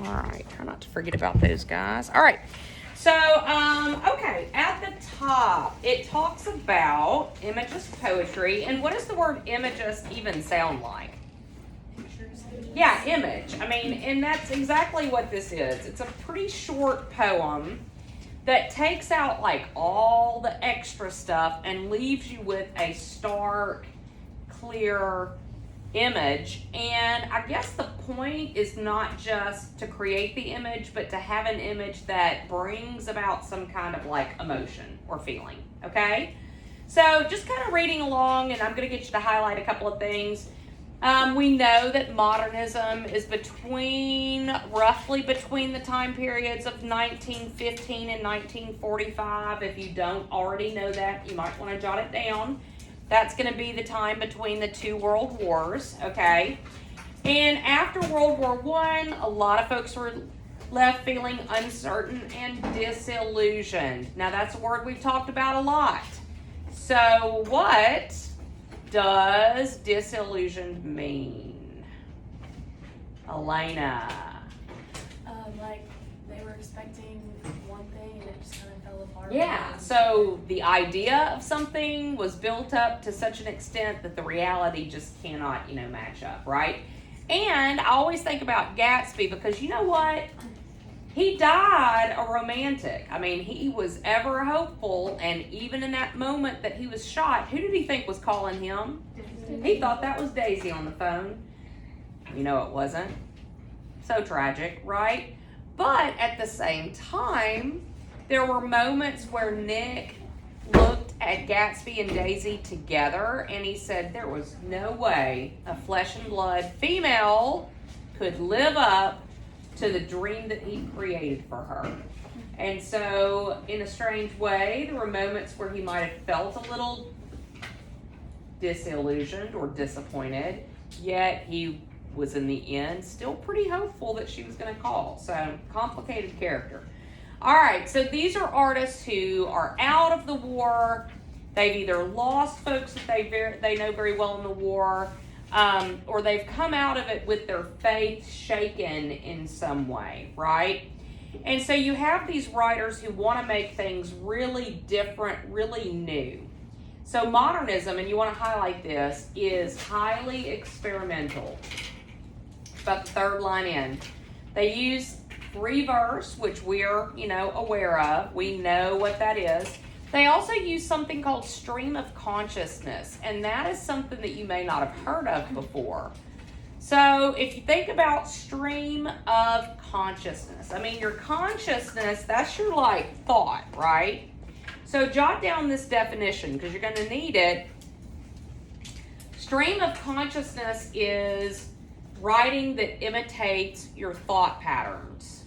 All right, try not to forget about those guys. All right, so, okay, at the top, it talks about Imagist Poetry, and what does the word Imagist even sound like? Yeah, image. I mean, and that's exactly what this is. It's a pretty short poem that takes out like all the extra stuff and leaves you with a stark, clear image. And I guess the point is not just to create the image, but to have an image that brings about some kind of like emotion or feeling. Okay? So just kind of reading along, and I'm going to get you to highlight a couple of things. We know that modernism is roughly between the time periods of 1915 and 1945. If you don't already know that, you might want to jot it down. That's going to be the time between the two world wars, okay? And after World War I, a lot of folks were left feeling uncertain and disillusioned. Now, that's a word we've talked about a lot. So, what does disillusioned mean? Elena. Like they were expecting one thing and it just kind of fell apart. Yeah, so the idea of something was built up to such an extent that the reality just cannot, match up, right? And I always think about Gatsby because you know what? He died a romantic. I mean, he was ever hopeful, and even in that moment that he was shot, who did he think was calling him? He thought that was Daisy on the phone. You know it wasn't. So tragic, right? But at the same time, there were moments where Nick looked at Gatsby and Daisy together, and he said there was no way a flesh and blood female could live up to the dream that he created for her. And so, in a strange way, there were moments where he might have felt a little disillusioned or disappointed, yet he was in the end still pretty hopeful that she was going to call. So, complicated character. All right, so these are artists who are out of the war. They've either lost folks that they know very well in the war, or they've come out of it with their faith shaken in some way, right? And so you have these writers who want to make things really different, really new. So modernism, and you want to highlight this, is highly experimental. It's about the third line in. They use free verse, which we're, aware of. We know what that is. They also use something called stream of consciousness, and that is something that you may not have heard of before. So if you think about stream of consciousness, I mean, your consciousness, that's your thought, right? So jot down this definition because you're going to need it. Stream of consciousness is writing that imitates your thought patterns.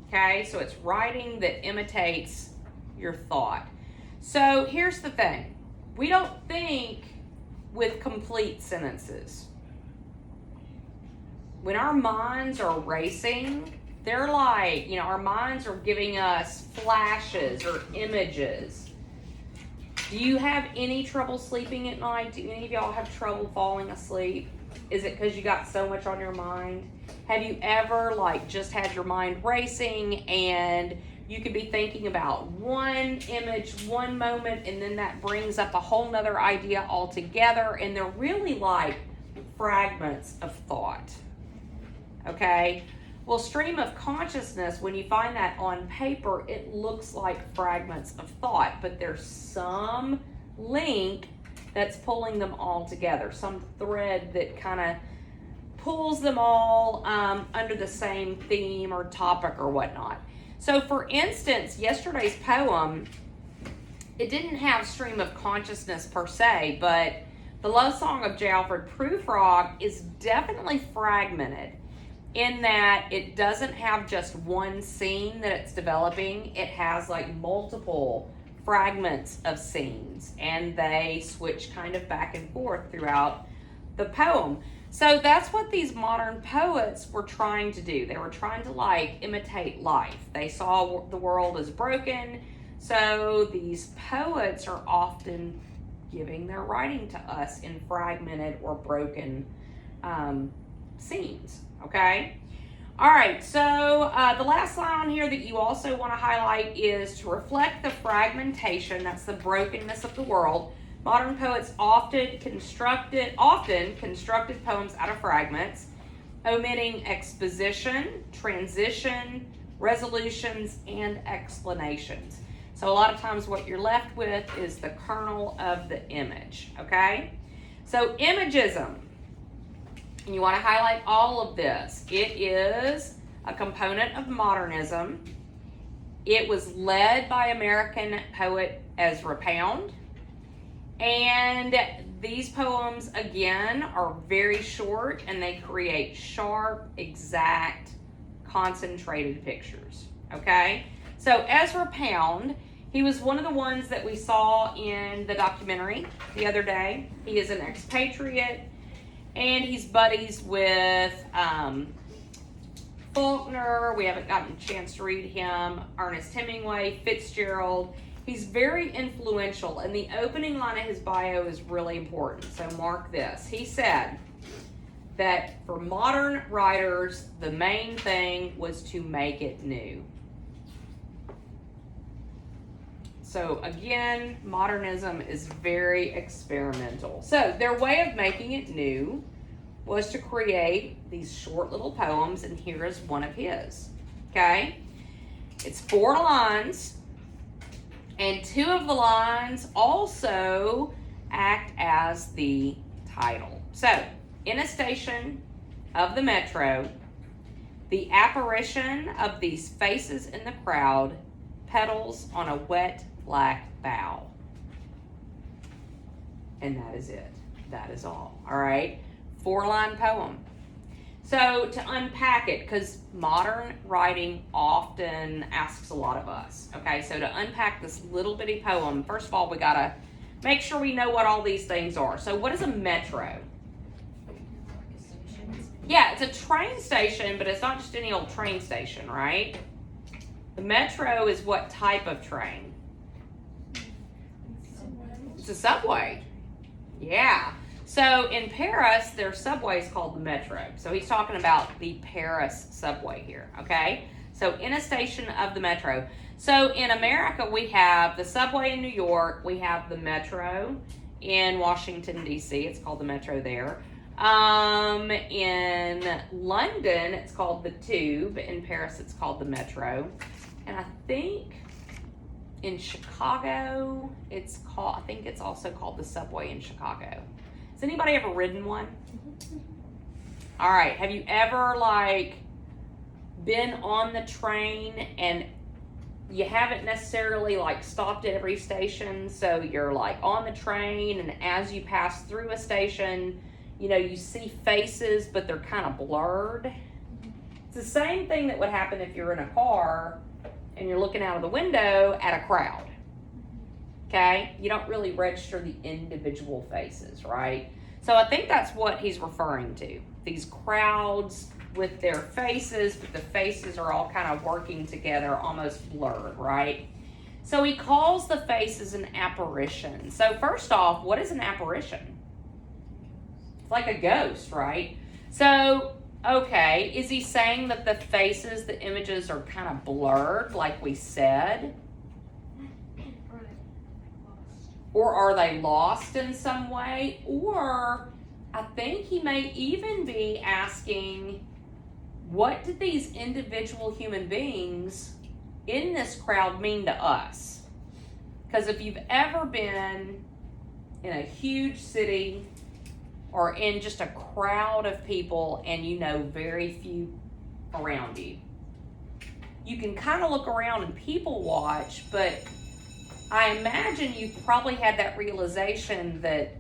Okay, so it's writing that imitates your thought. So here's the thing. We don't think with complete sentences. When our minds are racing, they're our minds are giving us flashes or images. Do you have any trouble sleeping at night? Do any of y'all have trouble falling asleep? Is it because you got so much on your mind? Have you ever just had your mind racing and you could be thinking about one image, one moment, and then that brings up a whole nother idea altogether, and they're really like fragments of thought. Okay? Well, stream of consciousness, when you find that on paper, it looks like fragments of thought, but there's some link that's pulling them all together, some thread that kind of pulls them all under the same theme or topic or whatnot. So for instance, yesterday's poem, it didn't have stream of consciousness per se, but the love song of J. Alfred Prufrock is definitely fragmented in that it doesn't have just one scene that it's developing. It has multiple fragments of scenes, and they switch kind of back and forth throughout the poem. So that's what these modern poets were trying to do. They were trying to imitate life. They saw the world as broken, so these poets are often giving their writing to us in fragmented or broken scenes, okay? All right, so the last line on here that you also want to highlight is to reflect the fragmentation, that's the brokenness of the world. Modern poets often constructed poems out of fragments, omitting exposition, transition, resolutions, and explanations. So a lot of times what you're left with is the kernel of the image, okay? So imagism, and you want to highlight all of this. It is a component of modernism. It was led by American poet Ezra Pound. And these poems, again, are very short and they create sharp, exact, concentrated pictures, okay? So Ezra Pound, he was one of the ones that we saw in the documentary the other day. He is an expatriate and he's buddies with Faulkner. We haven't gotten a chance to read him. Ernest Hemingway, Fitzgerald. He's very influential, and the opening line of his bio is really important, so mark this. He said that for modern writers, the main thing was to make it new. So again, modernism is very experimental. So their way of making it new was to create these short little poems, and here is one of his, okay? It's 4 lines. And 2 of the lines also act as the title. So, in a station of the metro, the apparition of these faces in the crowd petals on a wet black bough. And that is it. That is all. All right? 4-line poem. So to unpack it, because modern writing often asks a lot of us, okay? So to unpack this little bitty poem, first of all, we gotta make sure we know what all these things are. So what is a metro? Yeah, it's a train station, but it's not just any old train station, right? The metro is what type of train? It's a subway. Yeah. So in Paris, their subway is called the metro. So he's talking about the Paris subway here, okay? So in a station of the metro. So in America, we have the subway in New York. We have the metro in Washington, D.C. It's called the metro there. In London, it's called the tube. In Paris, it's called the metro. And I think in Chicago, I think it's also called the subway in Chicago. Has anybody ever ridden one? All right. Have you ever been on the train and you haven't necessarily stopped at every station? So you're on the train, and as you pass through a station, you see faces, but they're kind of blurred. It's the same thing that would happen if you're in a car and you're looking out of the window at a crowd. Okay? You don't really register the individual faces, right? So I think that's what he's referring to. These crowds with their faces, but the faces are all kind of working together, almost blurred, right? So he calls the faces an apparition. So first off, what is an apparition? It's like a ghost, right? So, okay, is he saying that the faces, the images are kind of blurred, like we said? Or are they lost in some way? Or I think he may even be asking, what did these individual human beings in this crowd mean to us? Because if you've ever been in a huge city or in just a crowd of people and very few around you, you can kind of look around and people watch, but I imagine you probably had that realization that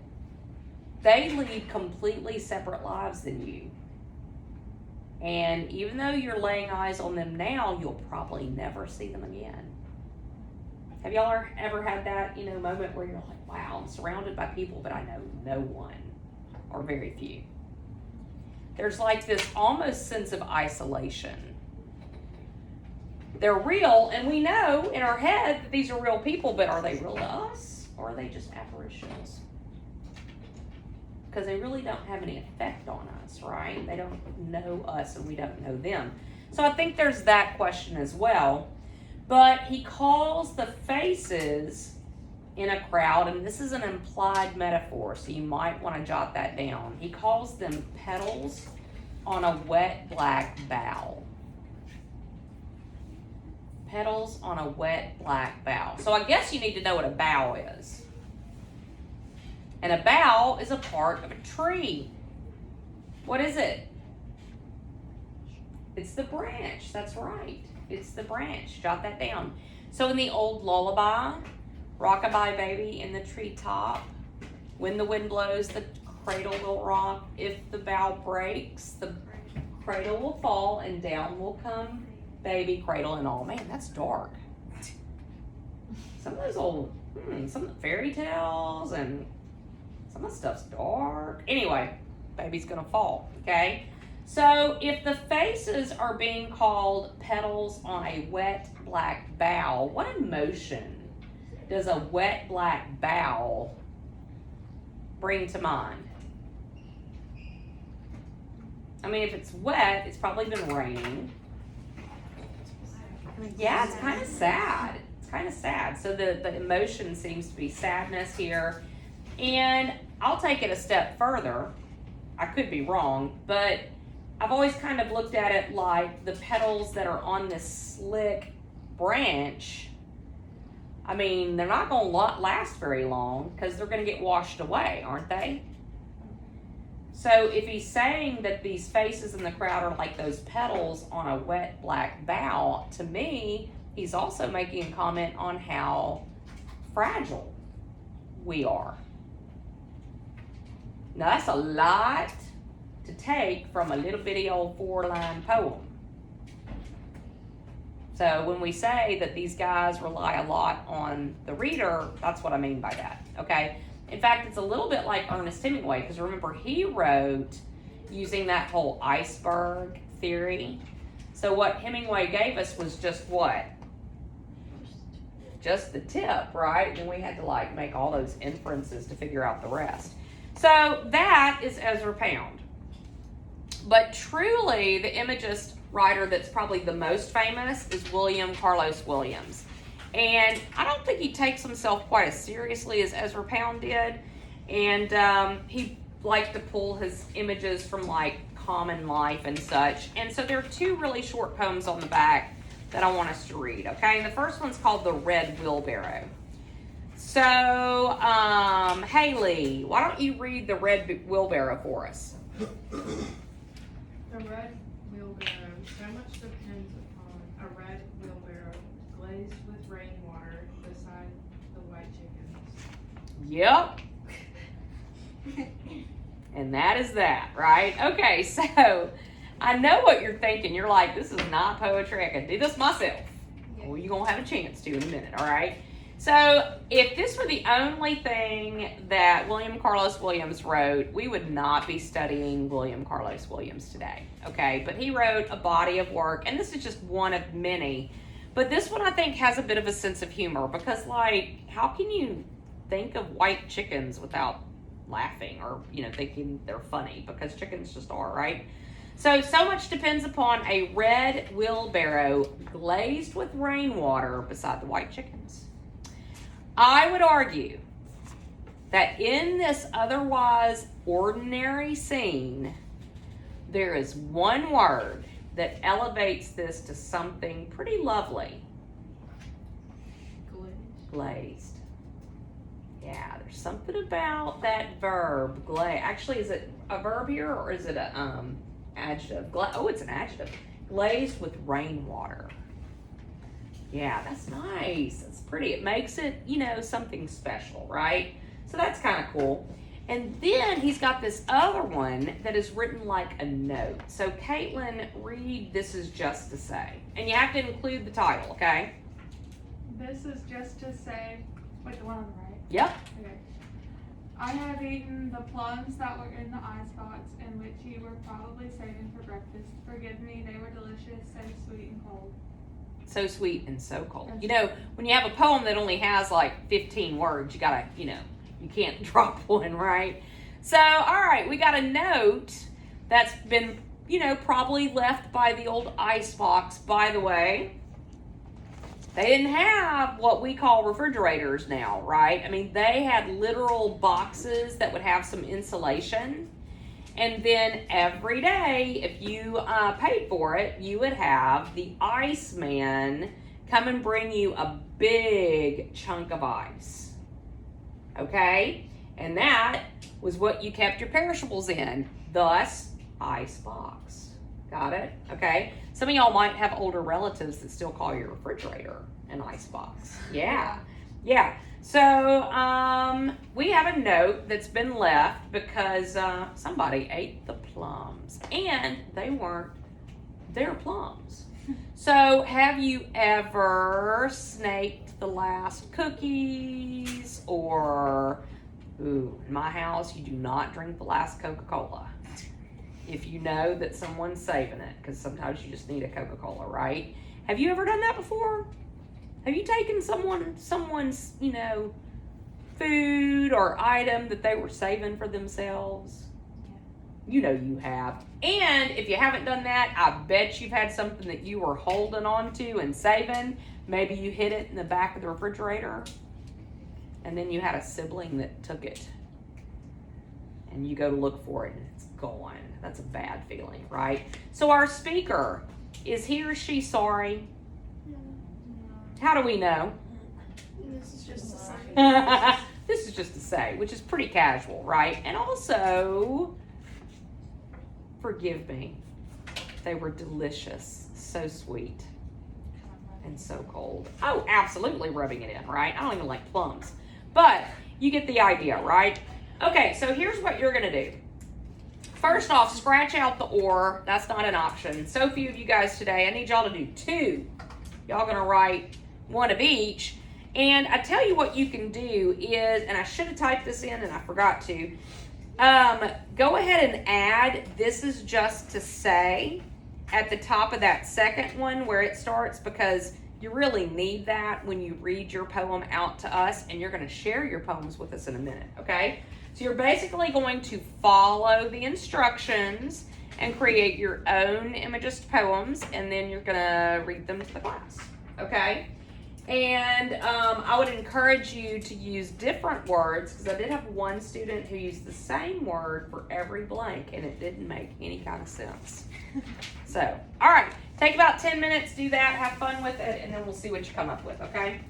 they lead completely separate lives than you. And even though you're laying eyes on them now, you'll probably never see them again. Have y'all ever had that, moment where you're like, wow, I'm surrounded by people, but I know no one, or very few. There's this almost sense of isolation. They're real, and we know in our head that these are real people, but are they real to us, or are they just apparitions? because they really don't have any effect on us, right? They don't know us and we don't know them. So I think there's that question as well. But he calls the faces in a crowd, and this is an implied metaphor, so you might want to jot that down. He calls them petals on a wet black bough. Petals on a wet black bough. So I guess you need to know what a bough is. And a bough is a part of a tree. What is it? It's the branch. That's right. It's the branch. Jot that down. So in the old lullaby, rock-a-bye baby in the treetop, when the wind blows, the cradle will rock. If the bough breaks, the cradle will fall and down will come baby, cradle and all. Man, that's dark. Some of those old, some of the fairy tales and some of the stuff's dark. Anyway, baby's gonna fall, okay? So if the faces are being called petals on a wet black bough, what emotion does a wet black bough bring to mind? I mean, if it's wet, it's probably been raining. Yeah, it's kind of sad. It's kind of sad. So the emotion seems to be sadness here. And I'll take it a step further. I could be wrong, but I've always kind of looked at it like the petals that are on this slick branch. I mean, they're not going to last very long because they're going to get washed away, aren't they? So if he's saying that these faces in the crowd are like those petals on a wet black bough, to me, he's also making a comment on how fragile we are. Now that's a lot to take from a little bitty old 4-line poem. So when we say that these guys rely a lot on the reader, that's what I mean by that, okay? In fact, it's a little bit like Ernest Hemingway, because remember, he wrote using that whole iceberg theory. So what Hemingway gave us was just what? Just the tip, right? And we had to like make all those inferences to figure out the rest. So that is Ezra Pound. But truly, the Imagist writer that's probably the most famous is William Carlos Williams. And I don't think he takes himself quite as seriously as Ezra Pound did. And he liked to pull his images from like common life and such. And so there are two really short poems on the back that I want us to read, okay? And the first one's called The Red Wheelbarrow. So, Haley, why don't you read The Red Wheelbarrow for us? The red wheelbarrow, so much depends upon a red wheelbarrow glazed with rainwater beside the white chickens. Yep. And that is that, right? Okay, so I know what you're thinking. You're like, this is not poetry. I can do this myself. Yeah. Well, you're going to have a chance to in a minute, all right? So if this were the only thing that William Carlos Williams wrote, we would not be studying William Carlos Williams today, okay? But he wrote a body of work, and this is just one of many. But this one, I think, has a bit of a sense of humor because, like, how can you think of white chickens without laughing or, you know, thinking they're funny? Because chickens just are, right? So much depends upon a red wheelbarrow glazed with rainwater beside the white chickens. I would argue that in this otherwise ordinary scene, there is one word that elevates this to something pretty lovely. Glazed. Yeah, there's something about that verb, glaze. Actually, is it a verb here or is it a adjective? It's an adjective. Glazed with rainwater. Yeah, that's nice. That's pretty. It makes it, you know, something special, right? So that's kind of cool. And then he's got this other one that is written like a note. So Caitlin, read This Is Just to Say. And you have to include the title, okay? This is just to say, wait, the one on the right? Yep. Okay. I have eaten the plums that were in the icebox and which you were probably saving for breakfast. Forgive me, they were delicious, so sweet and cold. So sweet and so cold. You know, when you have a poem that only has like 15 words, you gotta, you know, you can't drop one, right? So, all right, we got a note that's been, probably left by the old icebox. By the way, they didn't have what we call refrigerators now, right? I mean, they had literal boxes that would have some insulation. And then every day, if you paid for it, you would have the iceman come and bring you a big chunk of ice. Okay? And that was what you kept your perishables in. Thus, ice box. Got it? Okay? Some of y'all might have older relatives that still call your refrigerator an ice box. Yeah. So, we have a note that's been left because somebody ate the plums. And they weren't their plums. So, have you ever snaked the last cookies? Or, in my house, you do not drink the last Coca-Cola. If you know that someone's saving it, because sometimes you just need a Coca-Cola, right? Have you ever done that before? Have you taken someone's, food or item that they were saving for themselves? You know you have. And if you haven't done that, I bet you've had something that you were holding on to and saving. Maybe you hid it in the back of the refrigerator, and then you had a sibling that took it. And you go to look for it and it's gone. That's a bad feeling, right? So our speaker, is he or she sorry? No. How do we know? This is just a sign. This is just to say, which is pretty casual, right? And also, forgive me. They were delicious, so sweet, and so cold. Oh, absolutely rubbing it in, right? I don't even like plums. But you get the idea, right? Okay, so here's what you're going to do. First off, scratch out the or. That's not an option. So few of you guys today, I need y'all to do 2. Y'all going to write 1 of each. And I tell you what you can do is, and I should have typed this in and I forgot to, go ahead and add "this is just to say" at the top of that second one where it starts, because you really need that when you read your poem out to us, and you're going to share your poems with us in a minute, okay? So you're basically going to follow the instructions and create your own Imagist poems, and then you're going to read them to the class, okay? And I would encourage you to use different words, because I did have one student who used the same word for every blank, and it didn't make any kind of sense. So, all right, take about 10 minutes, do that, have fun with it, and then we'll see what you come up with, okay?